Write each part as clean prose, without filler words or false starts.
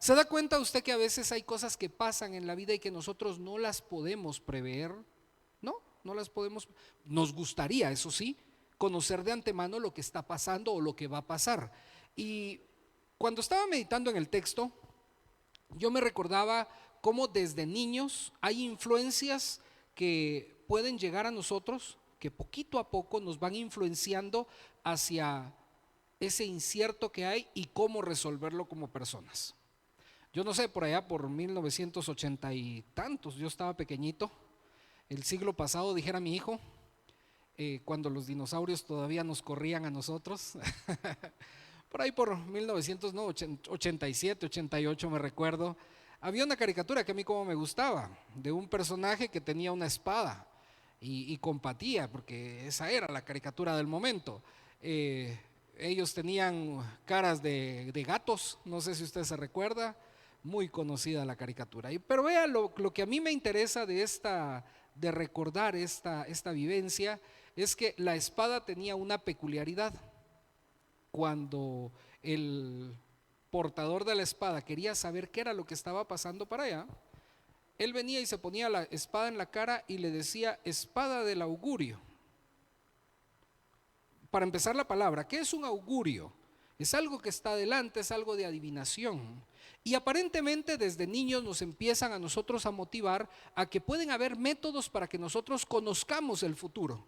¿Se da cuenta usted que a veces hay cosas que pasan en la vida y que nosotros no las podemos prever? No, no las podemos. Nos gustaría, eso sí, conocer de antemano lo que está pasando o lo que va a pasar. Y cuando estaba meditando en el texto, yo me recordaba cómo desde niños hay influencias que pueden llegar a nosotros, que poquito a poco nos van influenciando hacia ese incierto que hay y cómo resolverlo como personas. Yo no sé, por allá por 1980 y tantos, yo estaba pequeñito, el siglo pasado, dijera mi hijo, cuando los dinosaurios todavía nos corrían a nosotros, por ahí por 1987, 88 me recuerdo, había una caricatura que a mí como me gustaba, de un personaje que tenía una espada y compatía, porque esa era la caricatura del momento. Ellos tenían caras de gatos, no sé si usted se recuerda, muy conocida la caricatura. Pero vea lo que a mí me interesa de recordar esta vivencia, es que la espada tenía una peculiaridad. Cuando el portador de la espada quería saber qué era lo que estaba pasando para allá, él venía y se ponía la espada en la cara y le decía espada del augurio. Para empezar la palabra, ¿qué es un augurio? Es algo que está adelante, es algo de adivinación. Y aparentemente desde niños nos empiezan a nosotros a motivar a que pueden haber métodos para que nosotros conozcamos el futuro.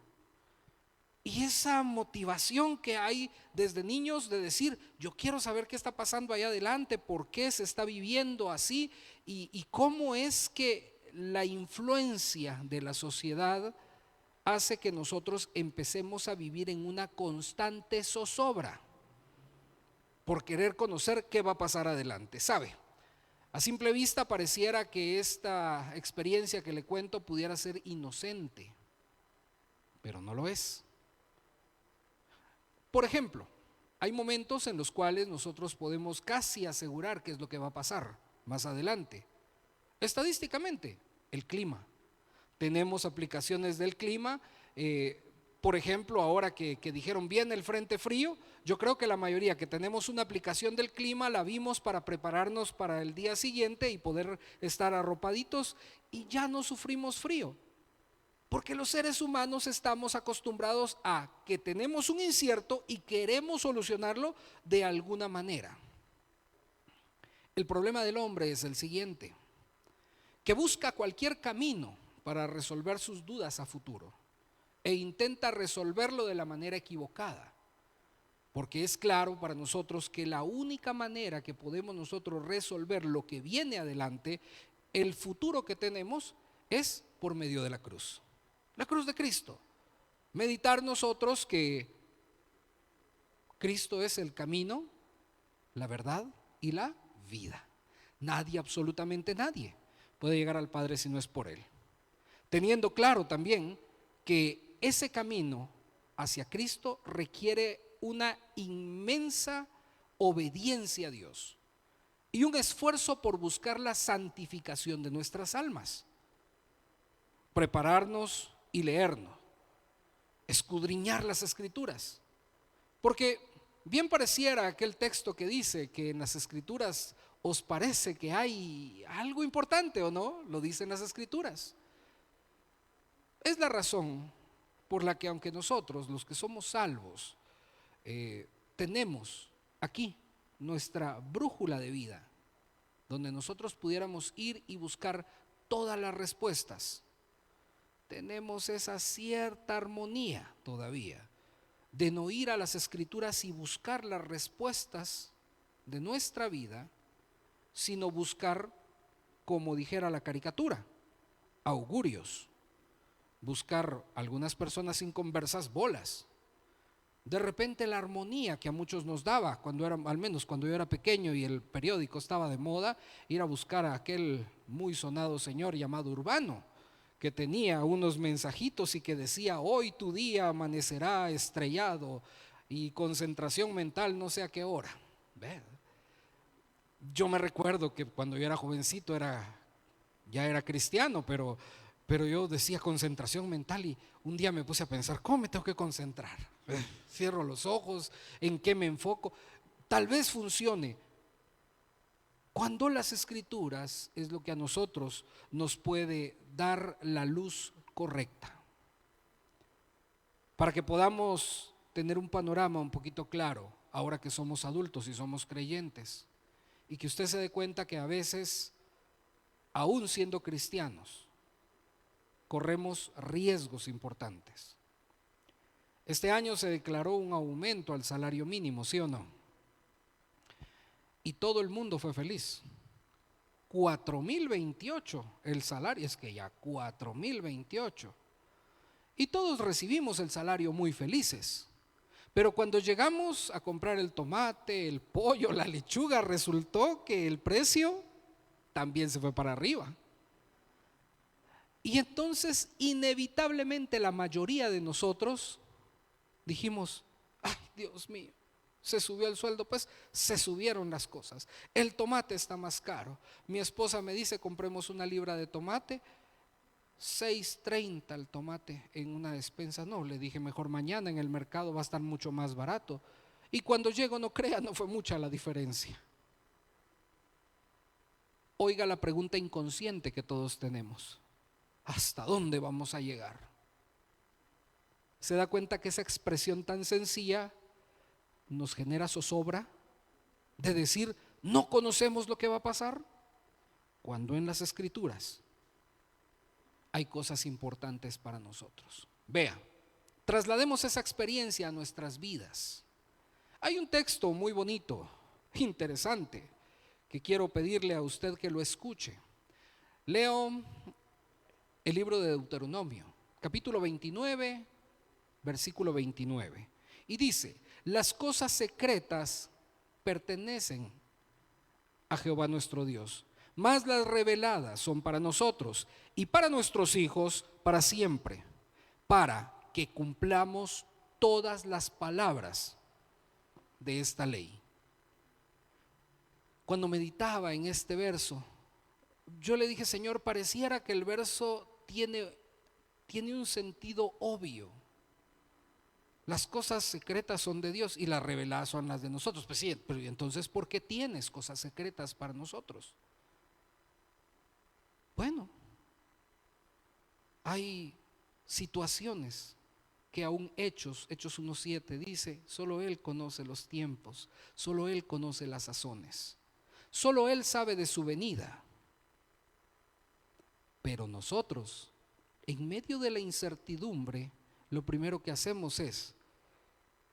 Y esa motivación que hay desde niños de decir, yo quiero saber qué está pasando allá adelante, por qué se está viviendo así y cómo es que la influencia de la sociedad hace que nosotros empecemos a vivir en una constante zozobra por querer conocer qué va a pasar adelante. ¿Sabe? A simple vista pareciera que esta experiencia que le cuento pudiera ser inocente, pero no lo es. Por ejemplo, hay momentos en los cuales nosotros podemos casi asegurar qué es lo que va a pasar más adelante. Estadísticamente, el clima. Tenemos aplicaciones del clima. Por ejemplo, ahora que dijeron viene el frente frío, yo creo que la mayoría que tenemos una aplicación del clima la vimos para prepararnos para el día siguiente y poder estar arropaditos y ya no sufrimos frío. Porque los seres humanos estamos acostumbrados a que tenemos un incierto y queremos solucionarlo de alguna manera. El problema del hombre es el siguiente, que busca cualquier camino para resolver sus dudas a futuro e intenta resolverlo de la manera equivocada. Porque es claro para nosotros que la única manera que podemos nosotros resolver lo que viene adelante, el futuro que tenemos, es por medio de la cruz. La cruz de Cristo. Meditar nosotros que Cristo es el camino, la verdad y la vida. Nadie, absolutamente nadie, puede llegar al Padre si no es por Él. Teniendo claro también que ese camino hacia Cristo requiere una inmensa obediencia a Dios y un esfuerzo por buscar la santificación de nuestras almas. Prepararnos y leernos, escudriñar las escrituras, porque bien pareciera aquel texto que dice que en las escrituras os parece que hay algo importante, ¿o no? Lo dicen las escrituras. Es la razón por la que aunque nosotros, los que somos salvos, tenemos aquí nuestra brújula de vida, donde nosotros pudiéramos ir y buscar todas las respuestas, tenemos esa cierta armonía todavía de no ir a las escrituras y buscar las respuestas de nuestra vida, sino buscar, como dijera la caricatura, augurios, buscar algunas personas inconversas bolas. De repente la armonía que a muchos nos daba cuando era, al menos cuando yo era pequeño y el periódico estaba de moda, ir a buscar a aquel muy sonado señor llamado Urbano, que tenía unos mensajitos y que decía hoy tu día amanecerá estrellado y concentración mental no sé a qué hora. ¿Ve? Yo me recuerdo que cuando yo era jovencito ya era cristiano, pero yo decía concentración mental y un día me puse a pensar, ¿cómo me tengo que concentrar? Cierro los ojos, ¿en qué me enfoco? Tal vez funcione, Cuando las escrituras es lo que a nosotros nos puede dar la luz correcta, para que podamos tener un panorama un poquito claro, ahora que somos adultos y somos creyentes, y que usted se dé cuenta que a veces, aún siendo cristianos, corremos riesgos importantes. Este año se declaró un aumento al salario mínimo, ¿sí o no? Y todo el mundo fue feliz. 4.028 el salario, es que ya 4.028. Y todos recibimos el salario muy felices. Pero cuando llegamos a comprar el tomate, el pollo, la lechuga, resultó que el precio también se fue para arriba. Y entonces inevitablemente la mayoría de nosotros dijimos: ay, Dios mío, se subió el sueldo, pues se subieron las cosas. El tomate está más caro. Mi esposa me dice: compremos una libra de tomate, 6.30 el tomate en una despensa. No, le dije, mejor mañana en el mercado va a estar mucho más barato. Y cuando llego, no crea, no fue mucha la diferencia. Oiga la pregunta inconsciente que todos tenemos: ¿hasta dónde vamos a llegar? ¿Se da cuenta que esa expresión tan sencilla nos genera zozobra de decir no conocemos lo que va a pasar? Cuando en las escrituras hay cosas importantes para nosotros. Vea, traslademos esa experiencia a nuestras vidas. Hay un texto muy bonito, interesante, que quiero pedirle a usted que lo escuche. Leo el libro de Deuteronomio, capítulo 29, versículo 29. Y dice: las cosas secretas pertenecen a Jehová nuestro Dios, mas las reveladas son para nosotros y para nuestros hijos para siempre, para que cumplamos todas las palabras de esta ley. Cuando meditaba en este verso, yo le dije: Señor, pareciera que el verso tiene un sentido obvio. Las cosas secretas son de Dios y las reveladas son las de nosotros. Pues sí, pero entonces, ¿por qué tienes cosas secretas para nosotros? Bueno, hay situaciones que aún Hechos 1:7 dice: solo Él conoce los tiempos, solo Él conoce las sazones, solo Él sabe de su venida. Pero nosotros, en medio de la incertidumbre, lo primero que hacemos es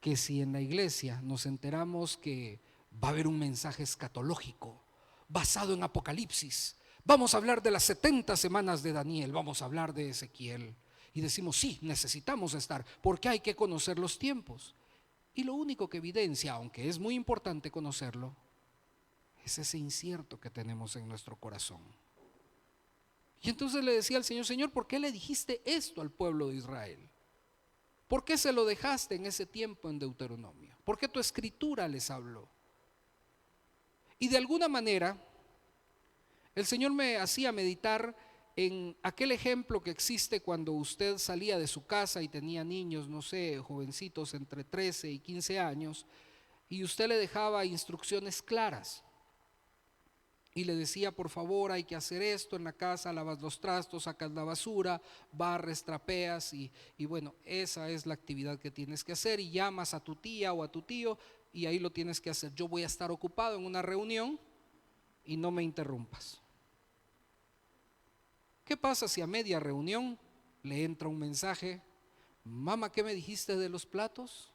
que si en la iglesia nos enteramos que va a haber un mensaje escatológico basado en Apocalipsis, vamos a hablar de las 70 semanas de Daniel, vamos a hablar de Ezequiel, y decimos: sí, necesitamos estar, porque hay que conocer los tiempos. Y lo único que evidencia, aunque es muy importante conocerlo, es ese incierto que tenemos en nuestro corazón. Y entonces le decía al Señor: Señor, ¿por qué le dijiste esto al pueblo de Israel? ¿Por qué se lo dejaste en ese tiempo en Deuteronomio? ¿Por qué tu escritura les habló? Y de alguna manera el Señor me hacía meditar en aquel ejemplo que existe cuando usted salía de su casa y tenía niños, no sé, jovencitos entre 13 y 15 años, y usted le dejaba instrucciones claras y le decía: por favor, hay que hacer esto en la casa, lavas los trastos, sacas la basura, barres, trapeas, y bueno, esa es la actividad que tienes que hacer, y llamas a tu tía o a tu tío y ahí lo tienes que hacer. Yo voy a estar ocupado en una reunión y no me interrumpas. ¿Qué pasa si a media reunión le entra un mensaje: mamá, ¿qué me dijiste de los platos?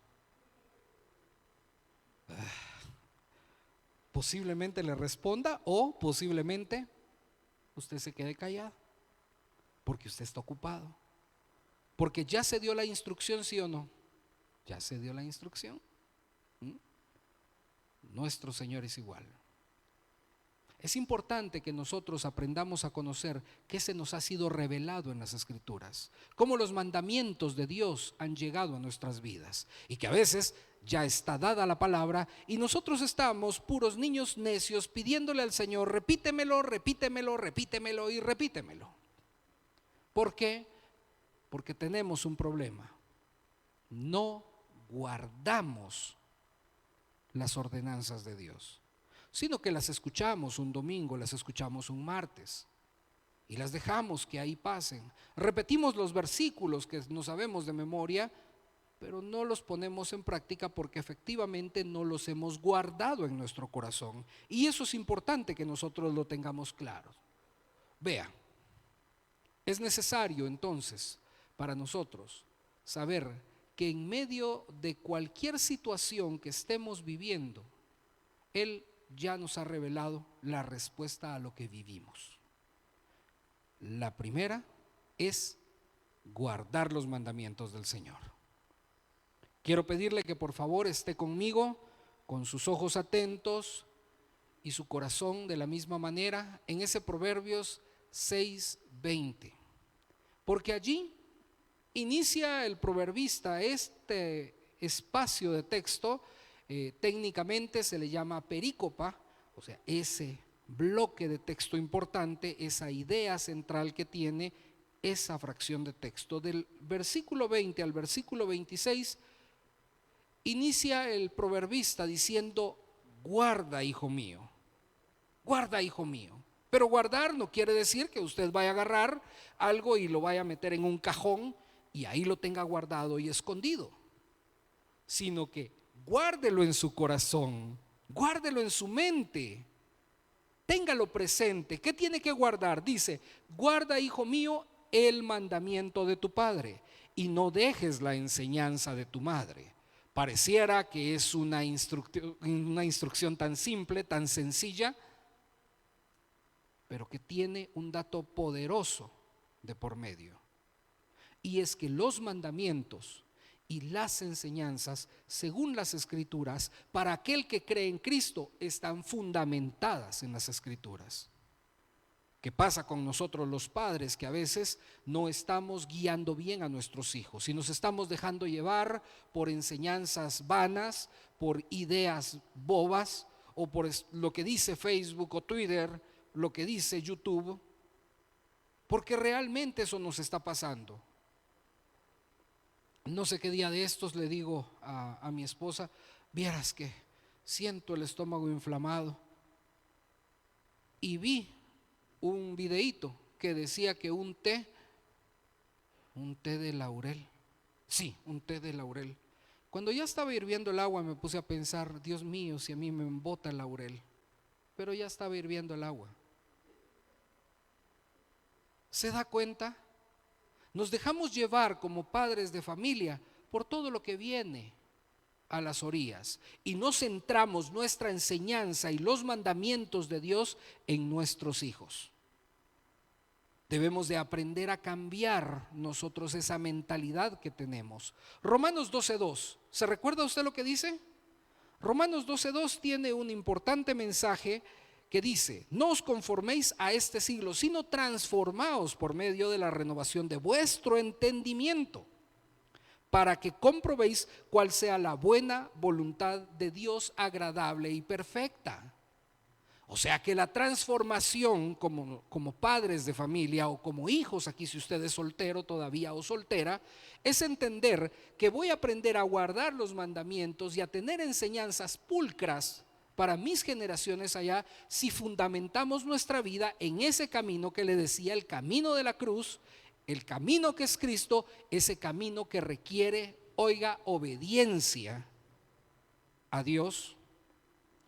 Posiblemente le responda, o posiblemente usted se quede callado porque usted está ocupado, porque ya se dio la instrucción, ¿sí o no? Ya se dio la instrucción. Nuestro Señor es igual. Es importante que nosotros aprendamos a conocer qué se nos ha sido revelado en las Escrituras, cómo los mandamientos de Dios han llegado a nuestras vidas, y que a veces ya está dada la palabra y nosotros estamos puros niños necios pidiéndole al Señor: repítemelo, repítemelo, repítemelo y repítemelo. ¿Por qué? Porque tenemos un problema: no guardamos las ordenanzas de Dios. sino que las escuchamos un domingo, las escuchamos un martes y las dejamos que ahí pasen. Repetimos los versículos que no sabemos de memoria, pero no los ponemos en práctica porque efectivamente no los hemos guardado en nuestro corazón. Y eso es importante que nosotros lo tengamos claro. Vea, es necesario entonces para nosotros saber que en medio de cualquier situación que estemos viviendo, Él ya nos ha revelado la respuesta a lo que vivimos. La primera es guardar los mandamientos del Señor. Quiero pedirle que por favor esté conmigo con sus ojos atentos y su corazón de la misma manera en ese Proverbios 6:20, porque allí inicia el proverbista este espacio de texto, técnicamente se le llama perícopa, o sea, ese bloque de texto importante, esa idea central que tiene esa fracción de texto. Del versículo 20 al versículo 26 inicia el proverbista diciendo: guarda, hijo mío, guarda, hijo mío. Pero guardar no quiere decir que usted vaya a agarrar algo y lo vaya a meter en un cajón y ahí lo tenga guardado y escondido, sino que guárdelo en su corazón, guárdelo en su mente, téngalo presente. ¿Qué tiene que guardar? Dice: guarda, hijo mío, el mandamiento de tu padre y no dejes la enseñanza de tu madre. Pareciera que es una instrucción tan simple, tan sencilla, pero que tiene un dato poderoso de por medio. Y es que los mandamientos y las enseñanzas, según las Escrituras, para aquel que cree en Cristo, están fundamentadas en las Escrituras. ¿Qué pasa con nosotros los padres? Que a veces no estamos guiando bien a nuestros hijos y nos estamos dejando llevar por enseñanzas vanas, por ideas bobas o por lo que dice Facebook o Twitter, lo que dice YouTube, porque realmente eso nos está pasando. No sé qué día de estos le digo a mi esposa: vieras que siento el estómago inflamado, y vi un videíto que decía que un té de laurel, sí, un té de laurel. Cuando ya estaba hirviendo el agua me puse a pensar: Dios mío, si a mí me embota el laurel. Pero ya estaba hirviendo el agua. ¿Se da cuenta? Nos dejamos llevar como padres de familia por todo lo que viene a las orillas y no centramos nuestra enseñanza y los mandamientos de Dios en nuestros hijos. Debemos de aprender a cambiar nosotros esa mentalidad que tenemos. Romanos 12:2, ¿se recuerda usted lo que dice? Romanos 12:2 tiene un importante mensaje que dice: no os conforméis a este siglo, sino transformaos por medio de la renovación de vuestro entendimiento, para que comprobéis cuál sea la buena voluntad de Dios, agradable y perfecta. O sea que la transformación como padres de familia o como hijos, aquí si usted es soltero todavía o soltera, es entender que voy a aprender a guardar los mandamientos y a tener enseñanzas pulcras para mis generaciones allá, si fundamentamos nuestra vida en ese camino que le decía, el camino de la cruz, el camino que es Cristo, ese camino que requiere, oiga, obediencia a Dios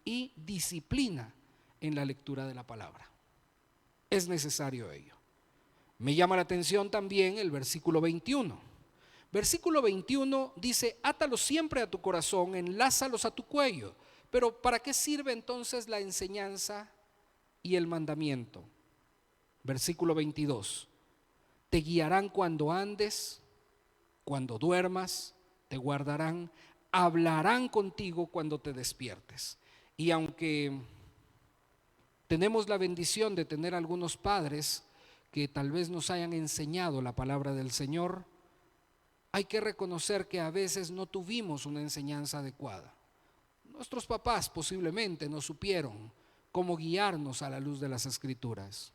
y disciplina en la lectura de la palabra. Es necesario ello. Me llama la atención también el versículo 21. Versículo 21 dice: átalos siempre a tu corazón, enlázalos a tu cuello. Pero ¿para qué sirve entonces la enseñanza y el mandamiento? Versículo 22. Te guiarán cuando andes, cuando duermas, te guardarán, hablarán contigo cuando te despiertes. Y aunque tenemos la bendición de tener algunos padres que tal vez nos hayan enseñado la palabra del Señor, hay que reconocer que a veces no tuvimos una enseñanza adecuada. Nuestros papás posiblemente no supieron cómo guiarnos a la luz de las Escrituras.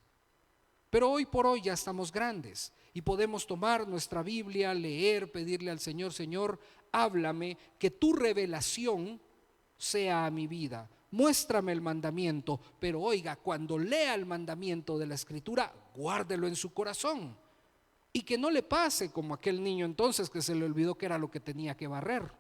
Pero hoy por hoy ya estamos grandes y podemos tomar nuestra Biblia, leer, pedirle al Señor: Señor, háblame, que tu revelación sea a mi vida. muéstrame el mandamiento, pero oiga, cuando lea el mandamiento de la Escritura, guárdelo en su corazón. Y que no le pase como aquel niño entonces que se le olvidó que era lo que tenía que barrer.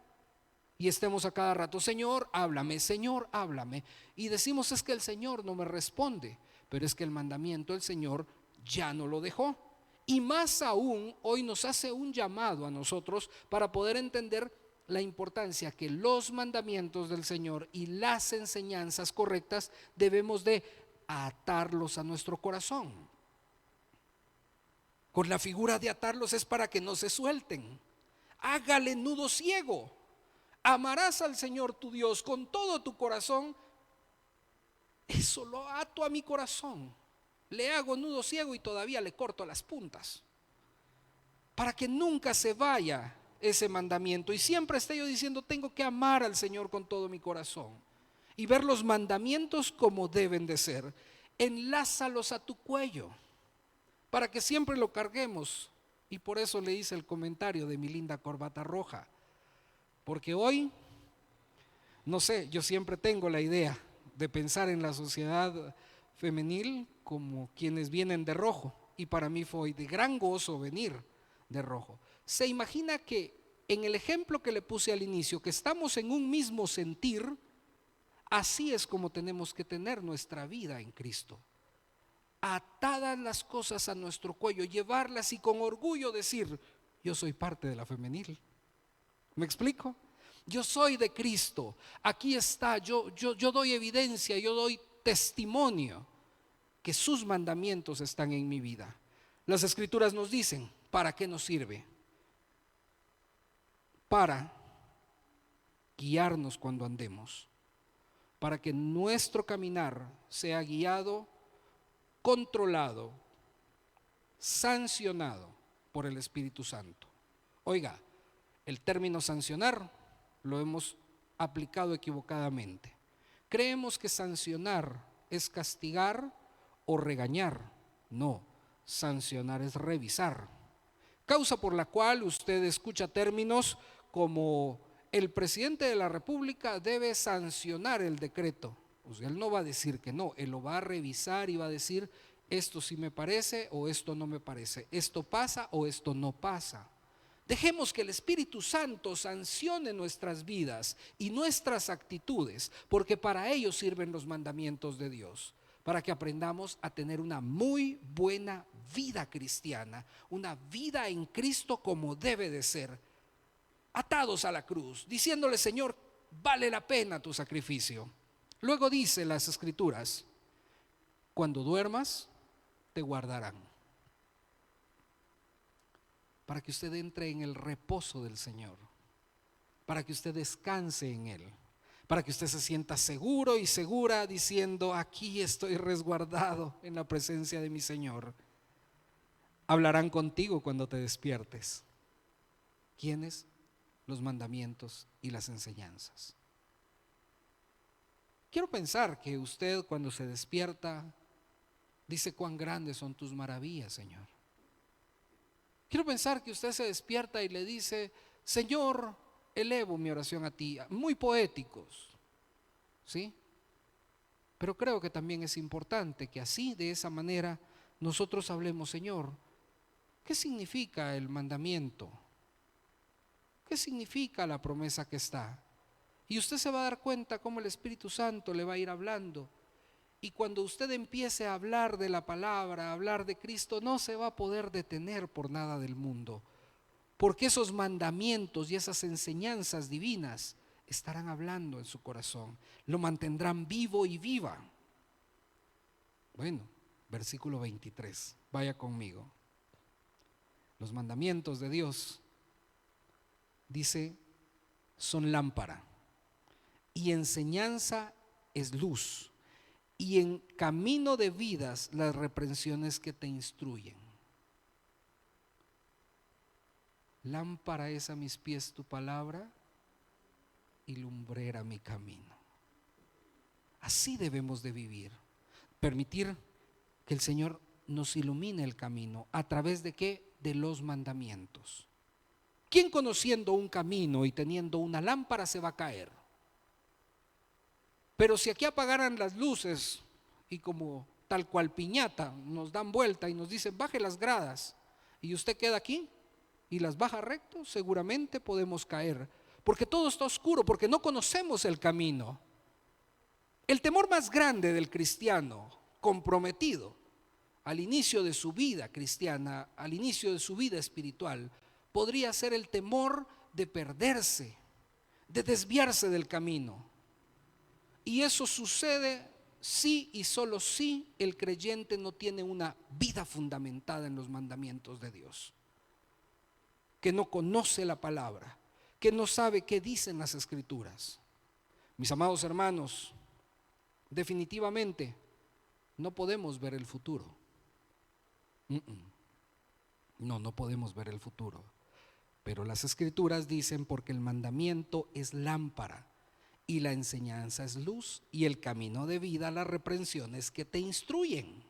Y estemos a cada rato, Señor, háblame. Y decimos, es que el Señor no me responde, pero es que el mandamiento el Señor ya no lo dejó. Y más aún, hoy nos hace un llamado a nosotros para poder entender la importancia que los mandamientos del Señor y las enseñanzas correctas debemos de atarlos a nuestro corazón. Con la figura de atarlos es para que no se suelten. Hágale nudo ciego. Amarás al Señor tu Dios con todo tu corazón. Eso lo ato a mi corazón. Le hago nudo ciego y todavía le corto las puntas, para que nunca se vaya ese mandamiento y siempre esté yo diciendo, tengo que amar al Señor con todo mi corazón y ver los mandamientos como deben de ser. Enlázalos a tu cuello para que siempre lo carguemos. Y por eso le hice el comentario de mi linda corbata roja, porque hoy, no sé, yo siempre tengo la idea de pensar en la sociedad femenil como quienes vienen de rojo, y para mí fue de gran gozo venir de rojo. Se imagina que en el ejemplo que le puse al inicio, que estamos en un mismo sentir, así es como tenemos que tener nuestra vida en Cristo. Atadas las cosas a nuestro cuello, llevarlas y con orgullo decir, yo soy parte de la femenil. ¿Me explico? Yo soy de Cristo, aquí está, yo doy evidencia, yo doy testimonio que sus mandamientos están en mi vida. Las Escrituras nos dicen, ¿para qué nos sirve? Para guiarnos cuando andemos, para que nuestro caminar sea guiado, controlado, sancionado por el Espíritu Santo. Oiga, el término sancionar lo hemos aplicado equivocadamente. Creemos que sancionar es castigar o regañar. No, sancionar es revisar. Causa por la cual usted escucha términos como el presidente de la República debe sancionar el decreto. Pues él no va a decir que no, él lo va a revisar y va a decir, esto sí me parece o esto no me parece, esto pasa o esto no pasa. Dejemos que el Espíritu Santo sancione nuestras vidas y nuestras actitudes, porque para ello sirven los mandamientos de Dios, para que aprendamos a tener una muy buena vida cristiana, una vida en Cristo como debe de ser, atados a la cruz, diciéndole, Señor, vale la pena tu sacrificio. Luego dice las Escrituras, cuando duermas, te guardarán, para que usted entre en el reposo del Señor, para que usted descanse en Él, para que usted se sienta seguro y segura diciendo, aquí estoy resguardado en la presencia de mi Señor. Hablarán contigo cuando te despiertes. ¿Quiénes? Los mandamientos y las enseñanzas. Quiero pensar que usted cuando se despierta dice, cuán grandes son tus maravillas, Señor. Quiero pensar que usted se despierta y le dice, Señor, elevo mi oración a ti. Muy poéticos, ¿sí? Pero creo que también es importante que así, de esa manera, nosotros hablemos, Señor, ¿qué significa el mandamiento? ¿Qué significa la promesa que está? Y usted se va a dar cuenta cómo el Espíritu Santo le va a ir hablando. Y cuando usted empiece a hablar de la palabra, a hablar de Cristo, no se va a poder detener por nada del mundo, porque esos mandamientos y esas enseñanzas divinas estarán hablando en su corazón, lo mantendrán vivo y viva. Bueno, versículo 23, vaya conmigo. Los mandamientos de Dios, dice, son lámpara y enseñanza es luz, y en camino de vidas las reprensiones que te instruyen. Lámpara es a mis pies tu palabra y lumbrera mi camino. Así debemos de vivir, permitir que el Señor nos ilumine el camino. ¿A través de qué? De los mandamientos. ¿Quién conociendo un camino y teniendo una lámpara se va a caer? Pero si aquí apagaran las luces y como tal cual piñata nos dan vuelta y nos dicen baje las gradas y usted queda aquí y las baja recto, seguramente podemos caer, porque todo está oscuro, porque no conocemos el camino. El temor más grande del cristiano comprometido al inicio de su vida cristiana, al inicio de su vida espiritual, podría ser el temor de perderse, de desviarse del camino. Y eso sucede si y solo si el creyente no tiene una vida fundamentada en los mandamientos de Dios, que no conoce la palabra, que no sabe qué dicen las escrituras. Mis amados hermanos, definitivamente no podemos ver el futuro. No podemos ver el futuro. Pero las escrituras dicen porque el mandamiento es lámpara y la enseñanza es luz y el camino de vida las reprensiones que te instruyen.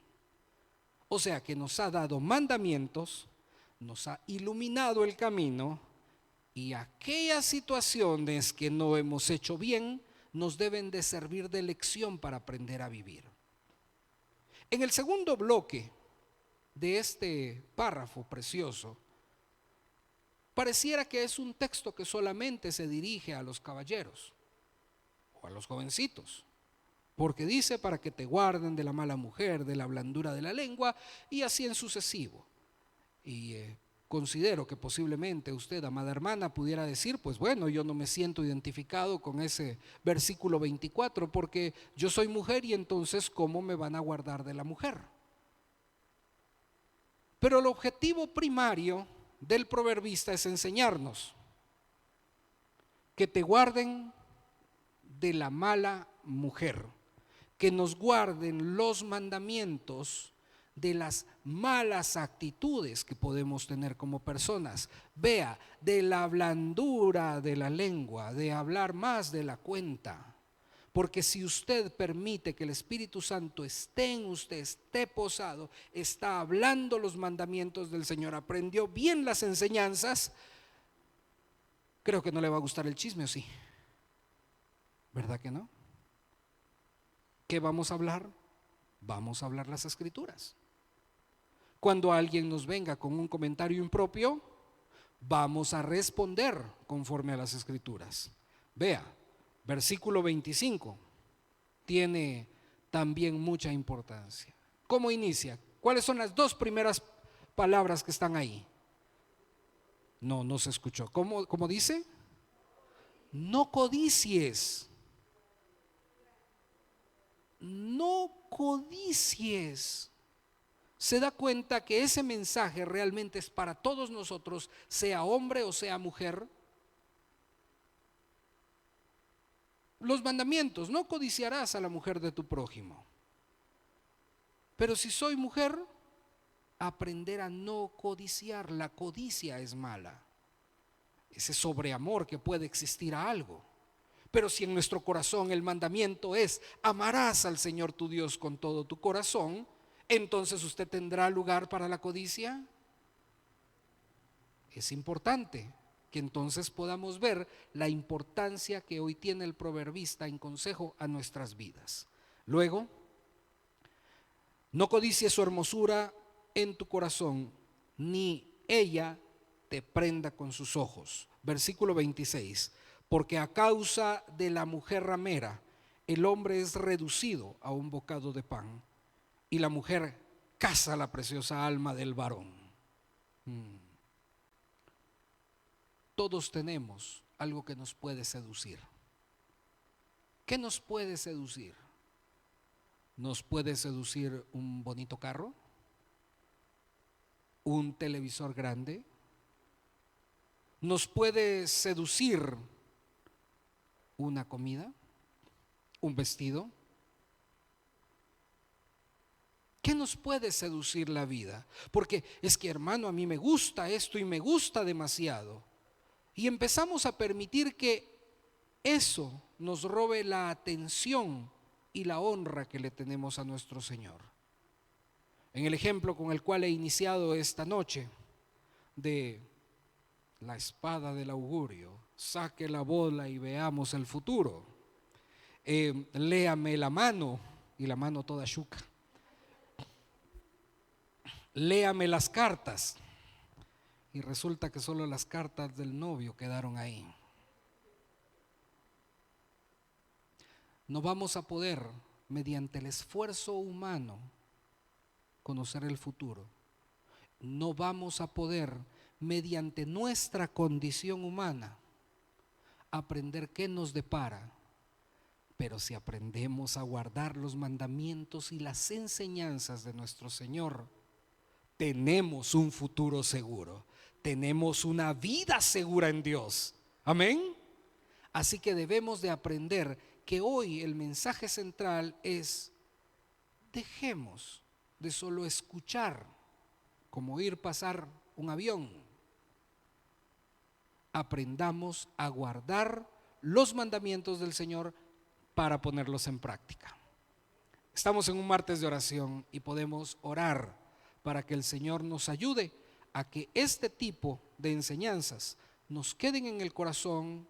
O sea que nos ha dado mandamientos, nos ha iluminado el camino y aquellas situaciones que no hemos hecho bien nos deben de servir de lección para aprender a vivir. En el segundo bloque de este párrafo precioso, pareciera que es un texto que solamente se dirige a los caballeros o a los jovencitos, porque dice para que te guarden de la mala mujer, de la blandura de la lengua y así en sucesivo. Y considero que posiblemente usted, amada hermana, pudiera decir, pues bueno, yo no me siento identificado con ese versículo 24 porque yo soy mujer y entonces ¿cómo me van a guardar de la mujer? Pero el objetivo primario del proverbista es enseñarnos que te guarden de la mala mujer, que nos guarden los mandamientos de las malas actitudes que podemos tener como personas. Vea, de la blandura de la lengua, de hablar más de la cuenta. Porque si usted permite que el Espíritu Santo esté en usted, esté posado, está hablando los mandamientos del Señor, aprendió bien las enseñanzas, creo que no le va a gustar el chisme, ¿o sí? ¿Verdad que no? ¿Qué vamos a hablar? Vamos a hablar las escrituras. Cuando alguien nos venga con un comentario impropio, vamos a responder conforme a las escrituras. Vea, versículo 25 tiene también mucha importancia. ¿Cómo inicia? ¿Cuáles son las dos primeras palabras que están ahí? No se escuchó. ¿Cómo dice? No codicies. No codicies. Se da cuenta que ese mensaje realmente es para todos nosotros, sea hombre o sea mujer. Los mandamientos: no codiciarás a la mujer de tu prójimo. Pero si soy mujer, aprender a no codiciar. La codicia es mala, ese sobreamor que puede existir a algo. Pero si en nuestro corazón el mandamiento es amarás al Señor tu Dios con todo tu corazón, entonces usted tendrá lugar para la codicia. Es importante que entonces podamos ver la importancia que hoy tiene el proverbista en consejo a nuestras vidas. Luego, no codicies su hermosura en tu corazón, ni ella te prenda con sus ojos. Versículo 26, porque a causa de la mujer ramera, el hombre es reducido a un bocado de pan, y la mujer caza la preciosa alma del varón. Todos tenemos algo que nos puede seducir. ¿Qué nos puede seducir? ¿Nos puede seducir un bonito carro? ¿Un televisor grande? ¿Nos puede seducir una comida? ¿Un vestido? ¿Qué nos puede seducir la vida? Porque es que, hermano, a mí me gusta esto y me gusta demasiado. Y empezamos a permitir que eso nos robe la atención y la honra que le tenemos a nuestro Señor. En el ejemplo con el cual he iniciado esta noche de la espada del augurio, saque la bola y veamos el futuro. léame la mano, y la mano toda chuca. Léame las cartas, y resulta que solo las cartas del novio quedaron ahí. No vamos a poder, mediante el esfuerzo humano, conocer el futuro. No vamos a poder, mediante nuestra condición humana, aprender qué nos depara. Pero si aprendemos a guardar los mandamientos y las enseñanzas de nuestro Señor, tenemos un futuro seguro, tenemos una vida segura en Dios. Amén. Así que debemos de aprender que hoy el mensaje central es: dejemos de solo escuchar, como oír pasar un avión. Aprendamos a guardar los mandamientos del Señor para ponerlos en práctica. Estamos en un martes de oración y podemos orar para que el Señor nos ayude a que este tipo de enseñanzas nos queden en el corazón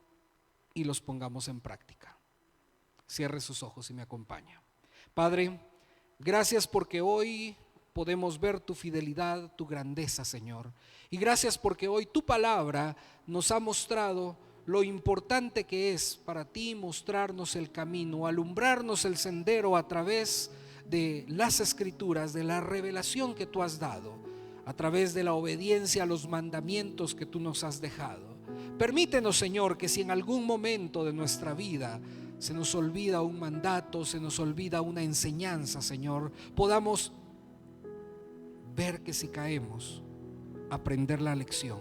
y los pongamos en práctica. Cierre sus ojos y me acompaña. Padre, gracias porque hoy podemos ver tu fidelidad, tu grandeza, Señor. Y gracias porque hoy tu palabra nos ha mostrado lo importante que es para ti mostrarnos el camino, alumbrarnos el sendero a través de las escrituras, de la revelación que tú has dado, a través de la obediencia a los mandamientos que tú nos has dejado. Permítenos, Señor, que si en algún momento de nuestra vida se nos olvida un mandato, se nos olvida una enseñanza, Señor, podamos ver que si caemos, aprender la lección,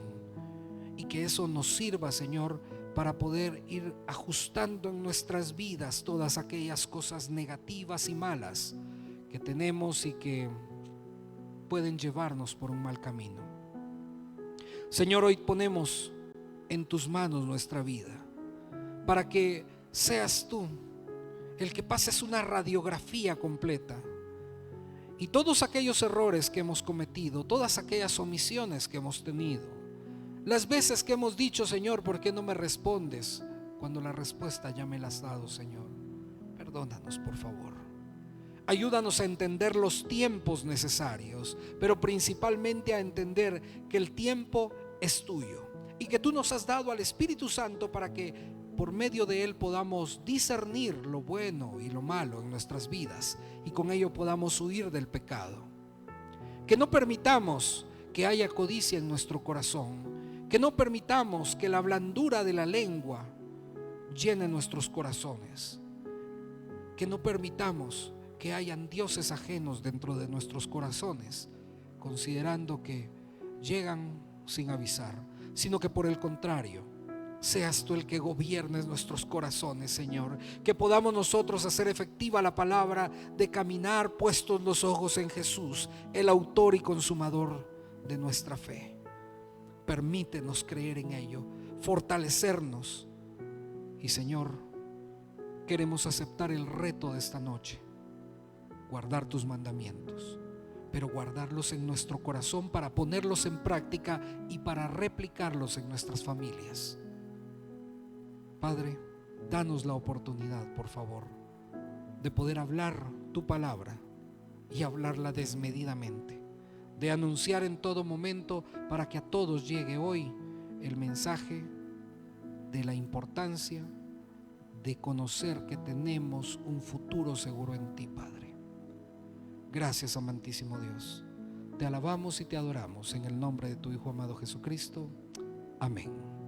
y que eso nos sirva, Señor, para poder ir ajustando en nuestras vidas todas aquellas cosas negativas y malas que tenemos y que pueden llevarnos por un mal camino. Señor, hoy ponemos en tus manos nuestra vida, para que seas tú el que pases una radiografía completa, y todos aquellos errores que hemos cometido, todas aquellas omisiones que hemos tenido, las veces que hemos dicho: Señor, ¿por qué no me respondes?, cuando la respuesta ya me la has dado, Señor. Perdónanos, por favor. Ayúdanos a entender los tiempos necesarios, pero principalmente a entender que el tiempo es tuyo y que tú nos has dado al Espíritu Santo para que por medio de él podamos discernir lo bueno y lo malo en nuestras vidas, y con ello podamos huir del pecado. Que no permitamos que haya codicia en nuestro corazón, que no permitamos que la blandura de la lengua llene nuestros corazones, que no permitamos que hayan dioses ajenos dentro de nuestros corazones, considerando que llegan sin avisar, sino que por el contrario, seas tú el que gobiernes nuestros corazones, Señor. Que podamos nosotros hacer efectiva la palabra de caminar puestos los ojos en Jesús, el autor y consumador de nuestra fe. Permítenos creer en ello, fortalecernos. Y, Señor, queremos aceptar el reto de esta noche: guardar tus mandamientos, pero guardarlos en nuestro corazón para ponerlos en práctica y para replicarlos en nuestras familias. Padre, danos la oportunidad, por favor, de poder hablar tu palabra y hablarla desmedidamente, de anunciar en todo momento para que a todos llegue hoy el mensaje de la importancia de conocer que tenemos un futuro seguro en ti, Padre. Gracias, amantísimo Dios. Te alabamos y te adoramos en el nombre de tu Hijo amado Jesucristo. Amén.